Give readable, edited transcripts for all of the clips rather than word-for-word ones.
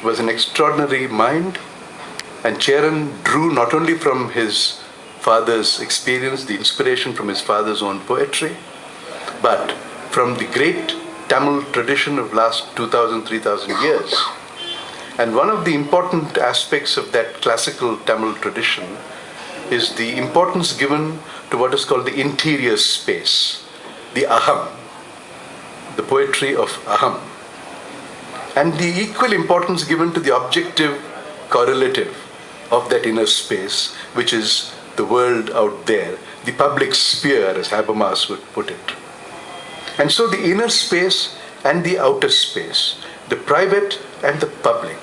was an extraordinary mind, and Cheran drew not only from his father's experience, the inspiration from his father's own poetry, but from the great Tamil tradition of last 2,000, 3,000 years. And one of the important aspects of that classical Tamil tradition is the importance given to what is called the interior space, the aham, the poetry of aham, and the equal importance given to the objective correlative of that inner space, which is the world out there, the public sphere, as Habermas would put it. And so the inner space and the outer space, the private and the public,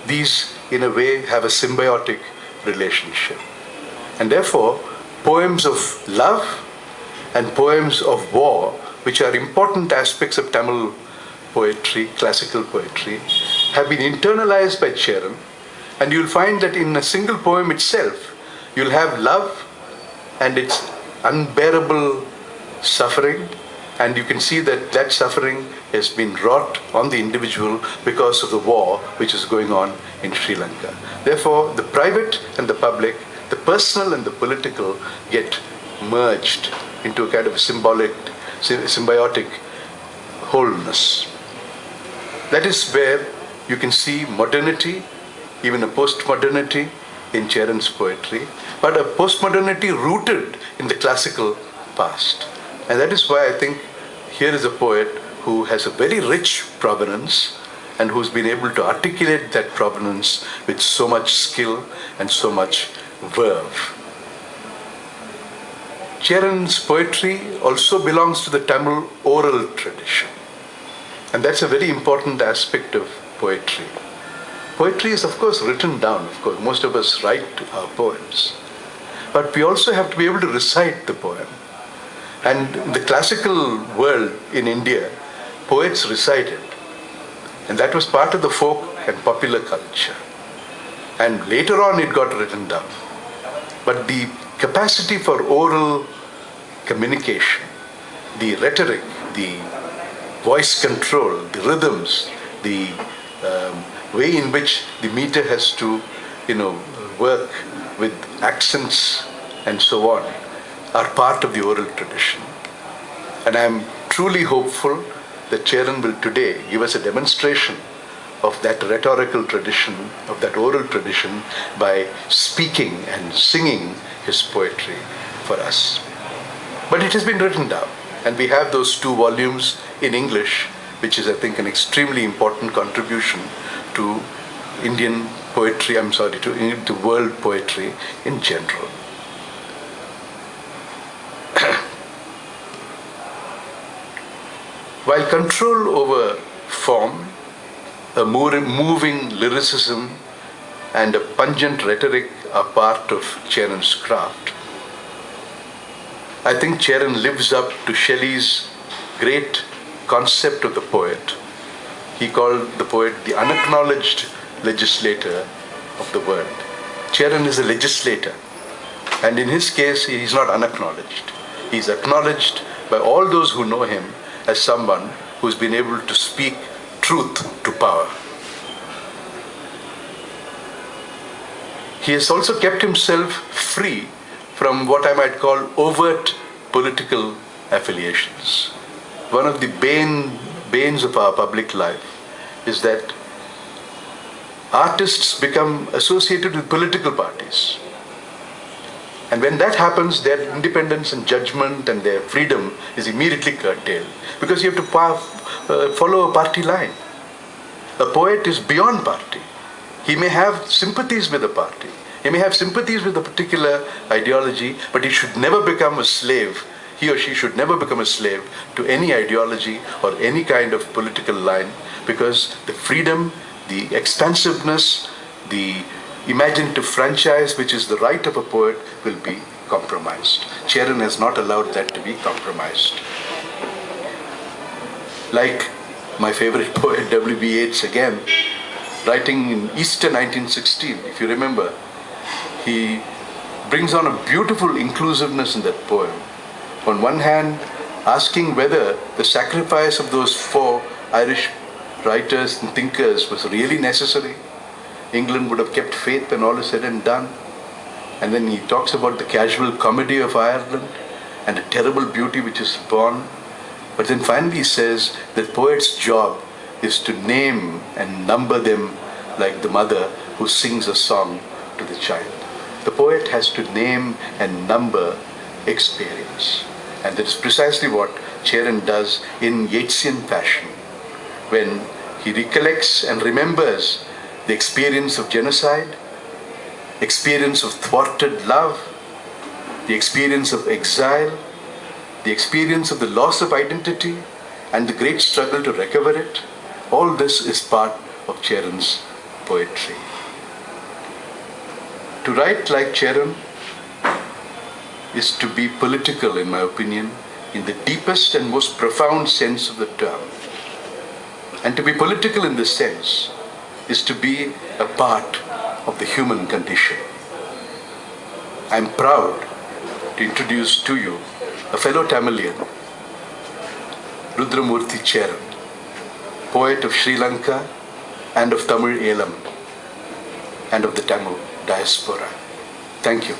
these in a way have a symbiotic relationship. And therefore, poems of love and poems of war, which are important aspects of Tamil poetry, classical poetry, have been internalized by Cheran. And you'll find that in a single poem itself, you'll have love and its unbearable suffering, and you can see that that suffering has been wrought on the individual because of the war which is going on in Sri Lanka. Therefore, the private and the public, the personal and the political get merged into a kind of symbiotic wholeness. That is where you can see modernity, even a post-modernity in Cheran's poetry, but a post-modernity rooted in the classical past. And that is why I think here is a poet who has a very rich provenance and who's been able to articulate that provenance with so much skill and so much verve. Cheran's poetry also belongs to the Tamil oral tradition. And that's a very important aspect of poetry. Poetry is, of course, written down. Of course, most of us write our poems. But we also have to be able to recite the poem. And in the classical world in India, poets recited. And that was part of the folk and popular culture. And later on it got written down. But the capacity for oral communication, the rhetoric, the voice control, the rhythms, the way in which the meter has to, work with accents and so on, are part of the oral tradition. And I am truly hopeful that Cheran will today give us a demonstration of that rhetorical tradition, of that oral tradition, by speaking and singing his poetry for us. But it has been written down, and we have those 2 volumes in English, which is, I think, an extremely important contribution to Indian poetry, to world poetry in general. While control over form, a moving lyricism, and a pungent rhetoric are part of Cheran's craft, I think Cheran lives up to Shelley's great concept of the poet. He called the poet the unacknowledged legislator of the world. Cheran is a legislator, and in his case, he is not unacknowledged. He is acknowledged by all those who know him as someone who's been able to speak truth to power. He has also kept himself free from what I might call overt political affiliations. One of the banes of our public life is that artists become associated with political parties. And when that happens, their independence and judgment and their freedom is immediately curtailed, because you have to follow a party line. A poet is beyond party. He may have sympathies with a party. He may have sympathies with a particular ideology, but he should never become a slave. He or she should never become a slave to any ideology or any kind of political line, because the freedom, the expansiveness, the imaginative franchise, which is the right of a poet, will be compromised. Cheran has not allowed that to be compromised. Like my favorite poet, W.B. Yeats, again, writing in Easter 1916, if you remember, he brings on a beautiful inclusiveness in that poem. On one hand, asking whether the sacrifice of those 4 Irish writers and thinkers was really necessary. England would have kept faith when all is said and done. And then he talks about the casual comedy of Ireland and a terrible beauty which is born. But then finally he says that poet's job is to name and number them like the mother who sings a song to the child. The poet has to name and number experience. And that is precisely what Cheran does in Yeatsian fashion, when he recollects and remembers the experience of genocide, experience of thwarted love, the experience of exile, the experience of the loss of identity, and the great struggle to recover it. All this is part of Cheran's poetry. To write like Cheran is to be political, in my opinion, in the deepest and most profound sense of the term. And to be political in this sense is to be a part of the human condition. I am proud to introduce to you a fellow Tamilian, Rudhramoorthy Cheran, poet of Sri Lanka and of Tamil Elam and of the Tamil diaspora. Thank you.